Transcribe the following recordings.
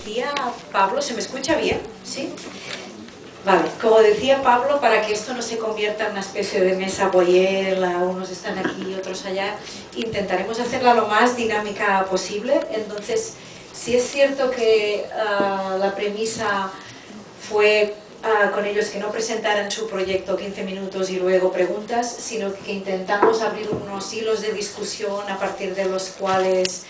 decía Pablo, ¿se me escucha bien? ¿Sí? Vale, como decía Pablo, para que esto no se convierta en una especie de mesa boyer, unos están aquí y otros allá, intentaremos hacerla lo más dinámica posible. Entonces, sí es cierto que la premisa fue con ellos que no presentaran su proyecto 15 minutos y luego preguntas, sino que intentamos abrir unos hilos de discusión a partir de los cuales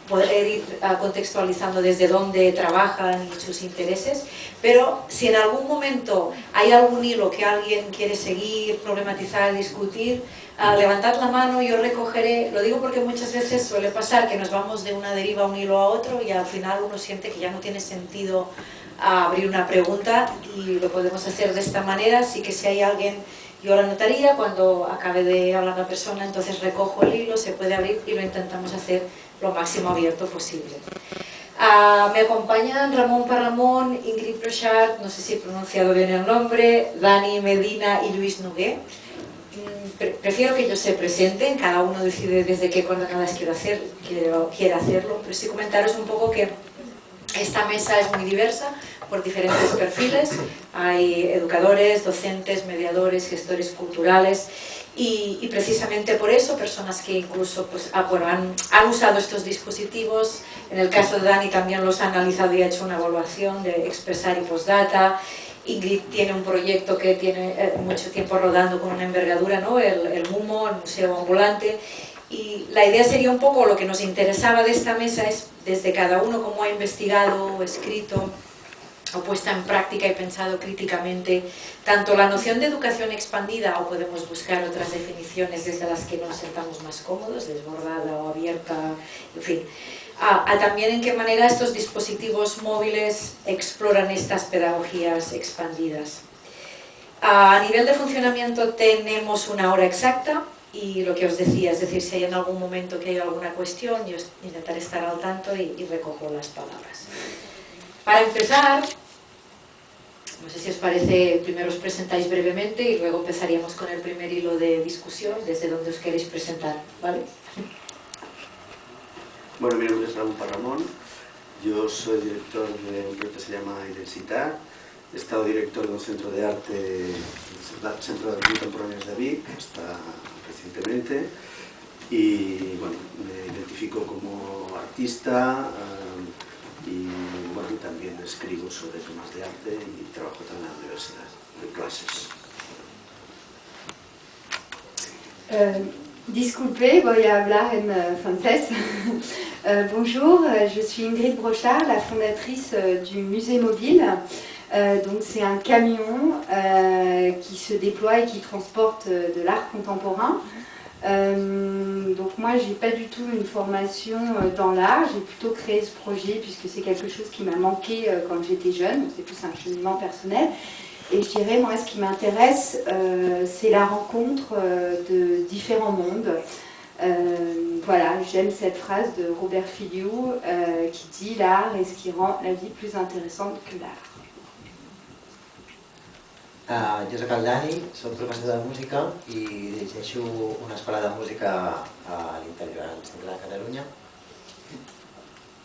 poder ir contextualizando desde dónde trabajan y sus intereses, pero si en algún momento hay algún hilo que alguien quiere seguir, problematizar, discutir, levantad la mano, yo recogeré. Lo digo porque muchas veces suele pasar que nos vamos de una deriva a un hilo a otro y al final uno siente que ya no tiene sentido abrir una pregunta y lo podemos hacer de esta manera, así que si hay alguien, yo lo anotaría, cuando acabe de hablar la persona, entonces recojo el hilo, se puede abrir y lo intentamos hacer lo máximo abierto posible. Me acompañan Ramón Parramón, Ingrid Brochard, no sé si he pronunciado bien el nombre, Dani Medina y Luis Nogué. Prefiero que ellos se presenten, cada uno decide desde qué coordenadas quiere hacerlo, pero sí comentaros un poco que esta mesa es muy diversa por diferentes perfiles, hay educadores, docentes, mediadores, gestores culturales y precisamente por eso personas que incluso pues, han usado estos dispositivos. En el caso de Dani también los ha analizado y ha hecho una evaluación de Expresar y Postdata. Ingrid tiene un proyecto que tiene mucho tiempo rodando con una envergadura, ¿no? el MUMO, el Museo Ambulante. Y la idea sería un poco, lo que nos interesaba de esta mesa es desde cada uno cómo ha investigado o escrito o puesta en práctica y pensado críticamente tanto la noción de educación expandida, o podemos buscar otras definiciones desde las que nos sentamos más cómodos, desbordada o abierta, en fin, a también en qué manera estos dispositivos móviles exploran estas pedagogías expandidas. A nivel de funcionamiento tenemos una hora exacta y lo que os decía, es decir, si hay en algún momento que hay alguna cuestión, yo intentaré estar al tanto y recojo las palabras. Para empezar, no sé si os parece, primero os presentáis brevemente y luego empezaríamos con el primer hilo de discusión, desde donde os queréis presentar, ¿vale? Bueno, mi nombre es Ramón Parramón, yo soy director de un proyecto que se llama Identitat, he estado director de un centro de arte, el Centro de Arte Contemporáneos de Vic, hasta recientemente, y bueno, me identifico como artista, y bueno, también escribo sobre temas de arte y trabajo también en la universidad, de clases. Disculpez, voy a hablar en francés. Bonjour, je suis Ingrid Brochard, la fondatrice du musée mobile. Donc c'est un camion qui se déploie et qui transporte de l'art contemporain. Donc moi j'ai pas du tout une formation dans l'art, j'ai plutôt créé ce projet puisque c'est quelque chose qui m'a manqué quand j'étais jeune, c'est plus un cheminement personnel. Et je dirais, moi ce qui m'intéresse c'est la rencontre de différents mondes. Voilà, j'aime cette phrase de Robert Filiou qui dit l'art est ce qui rend la vie plus intéressante que l'art. Jo soc el Dani, soc professor de música i dirigeixo una escola de música a l'interior, al centre de Catalunya.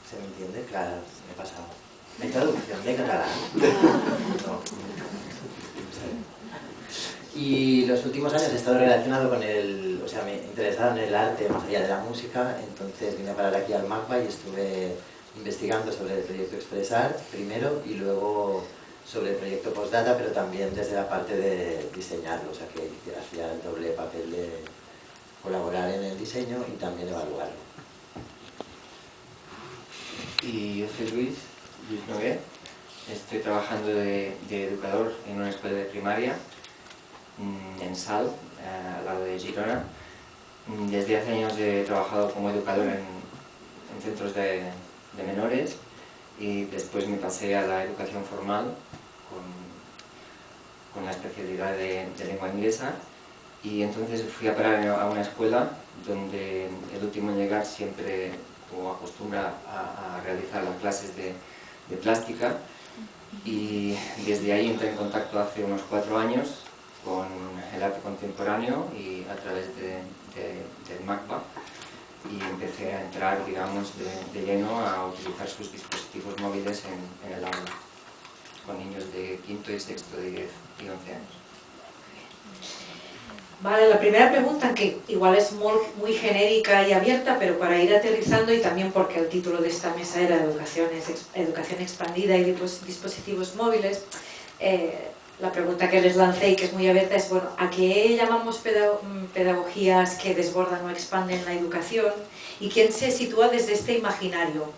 ¿Se me entiende? Claro, me he pasado. ¿Hay traducción de catalán? No. Y los últimos años he estado relacionado con el... O sea, me he interesado en el arte más allá de la música, entonces vine a parar aquí al MACBA y estuve investigando sobre el proyecto Expresar primero y luego sobre el proyecto Postdata, pero también desde la parte de diseñarlo, o sea que hacía el doble papel de colaborar en el diseño y también evaluarlo. Y yo soy Luis Nogué, estoy trabajando de educador en una escuela de primaria en Salt, al lado de Girona. Desde hace años he trabajado como educador en centros de menores y después me pasé a la educación formal con la especialidad de lengua inglesa y entonces fui a parar a una escuela donde el último en llegar siempre o acostumbra a realizar las clases de plástica y desde ahí entré en contacto hace unos 4 años con el arte contemporáneo y a través del MACBA y empecé a entrar, digamos, de lleno a utilizar sus dispositivos. dispositivos móviles en el aula, con niños de quinto y sexto de 10 y 11 años. Vale, la primera pregunta, que igual es muy genérica y abierta, pero para ir aterrizando, y también porque el título de esta mesa era Educación expandida y dispositivos móviles, la pregunta que les lancé y que es muy abierta es, bueno, ¿a qué llamamos pedagogías que desbordan o expanden la educación? ¿Y quién se sitúa desde este imaginario?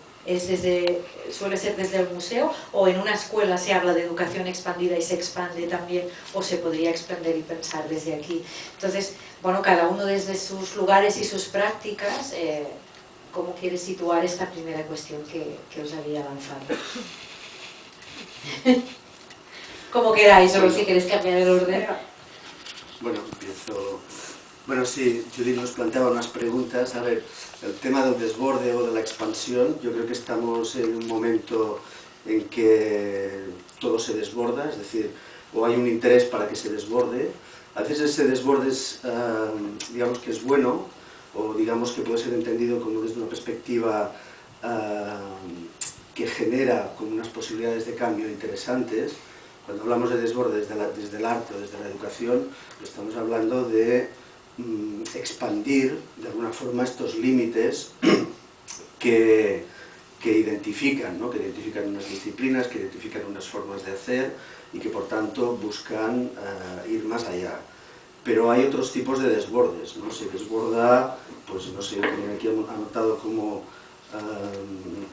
¿Suele ser desde el museo, o en una escuela se habla de educación expandida y se expande también, o se podría expander y pensar desde aquí? Entonces, bueno, cada uno desde sus lugares y sus prácticas, ¿cómo quiere situar esta primera cuestión que os había lanzado? Como queráis, solo si queréis cambiar el orden. Bueno, empiezo. Bueno, sí, Judith nos planteaba unas preguntas. A ver, el tema del desborde o de la expansión, yo creo que estamos en un momento en que todo se desborda, es decir, o hay un interés para que se desborde. A veces ese desborde es, digamos que es bueno, o digamos que puede ser entendido como desde una perspectiva que genera como unas posibilidades de cambio interesantes. Cuando hablamos de desborde desde el arte o desde la educación, estamos hablando de expandir de alguna forma estos límites que identifican, ¿no? Que identifican unas disciplinas, que identifican unas formas de hacer y que por tanto buscan ir más allá. Pero hay otros tipos de desbordes, ¿no? Se desborda, pues no sé, yo tenía aquí anotado como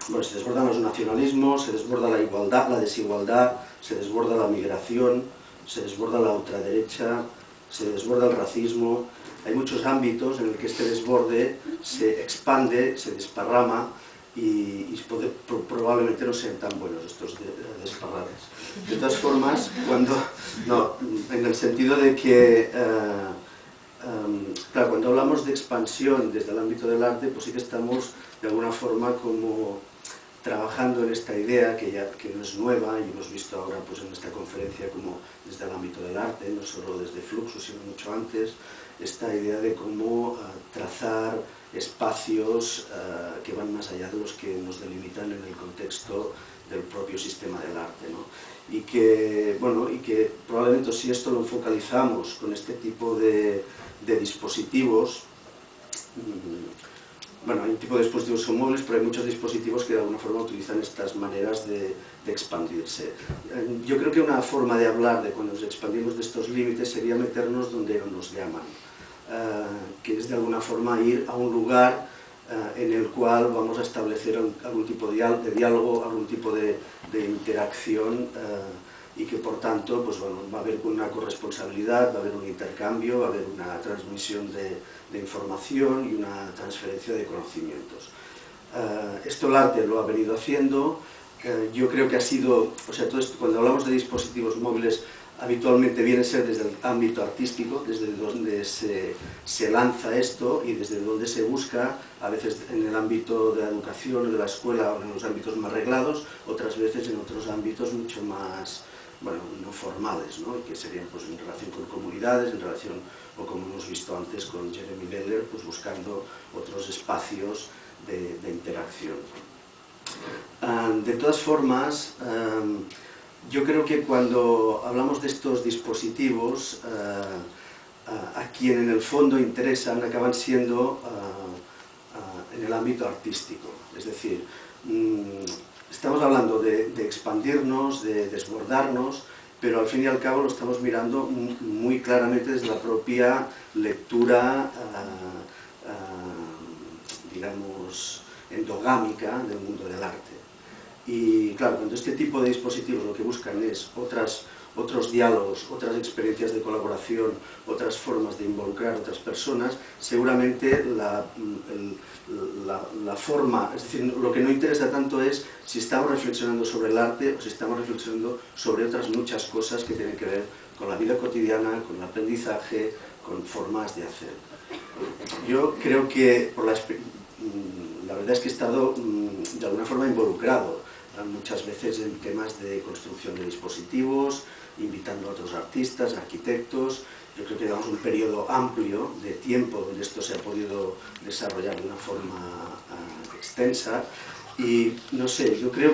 bueno, se desbordan los nacionalismos, se desborda la igualdad, la desigualdad, se desborda la migración, se desborda la ultraderecha, se desborda el racismo. Hay muchos ámbitos en los que este desborde se expande, se desparrama y probablemente no sean tan buenos estos desparrames. De todas formas, en el sentido de que, claro, cuando hablamos de expansión desde el ámbito del arte, pues sí que estamos de alguna forma como trabajando en esta idea que no es nueva, y hemos visto ahora pues en esta conferencia como desde el ámbito del arte, no solo desde Fluxus, sino mucho antes, esta idea de cómo trazar espacios que van más allá de los que nos delimitan en el contexto del propio sistema del arte, ¿no? Y que probablemente si esto lo focalizamos con este tipo de dispositivos, bueno, hay un tipo de dispositivos que son móviles, pero hay muchos dispositivos que de alguna forma utilizan estas maneras de expandirse. Yo creo que una forma de hablar de cuando nos expandimos de estos límites sería meternos donde no nos llaman, que es de alguna forma ir a un lugar en el cual vamos a establecer algún tipo de diálogo, algún tipo de interacción, y que por tanto pues, bueno, va a haber una corresponsabilidad, va a haber un intercambio, va a haber una transmisión de información y una transferencia de conocimientos. Esto el arte lo ha venido haciendo. Yo creo que ha sido, o sea, todo esto, cuando hablamos de dispositivos móviles, habitualmente viene a ser desde el ámbito artístico, desde donde se lanza esto y desde donde se busca, a veces en el ámbito de la educación o de la escuela o en los ámbitos más reglados, otras veces en otros ámbitos mucho más, bueno, no formales, ¿no? Que serían pues en relación con comunidades, en relación, o como hemos visto antes con Jeremy Leller, pues buscando otros espacios de interacción. De todas formas, yo creo que cuando hablamos de estos dispositivos, a quien en el fondo interesan acaban siendo en el ámbito artístico. Es decir, estamos hablando de expandirnos, de desbordarnos, pero al fin y al cabo lo estamos mirando muy claramente desde la propia lectura, digamos, endogámica del mundo del arte. Y claro, cuando este tipo de dispositivos lo que buscan es otros diálogos, otras experiencias de colaboración, otras formas de involucrar a otras personas, seguramente la forma, es decir, lo que no interesa tanto es si estamos reflexionando sobre el arte o si estamos reflexionando sobre otras muchas cosas que tienen que ver con la vida cotidiana, con el aprendizaje, con formas de hacer. Yo creo que la verdad es que he estado de alguna forma involucrado muchas veces en temas de construcción de dispositivos, invitando a otros artistas, arquitectos. Yo creo que llevamos un periodo amplio de tiempo donde esto se ha podido desarrollar de una forma extensa y no sé, yo creo que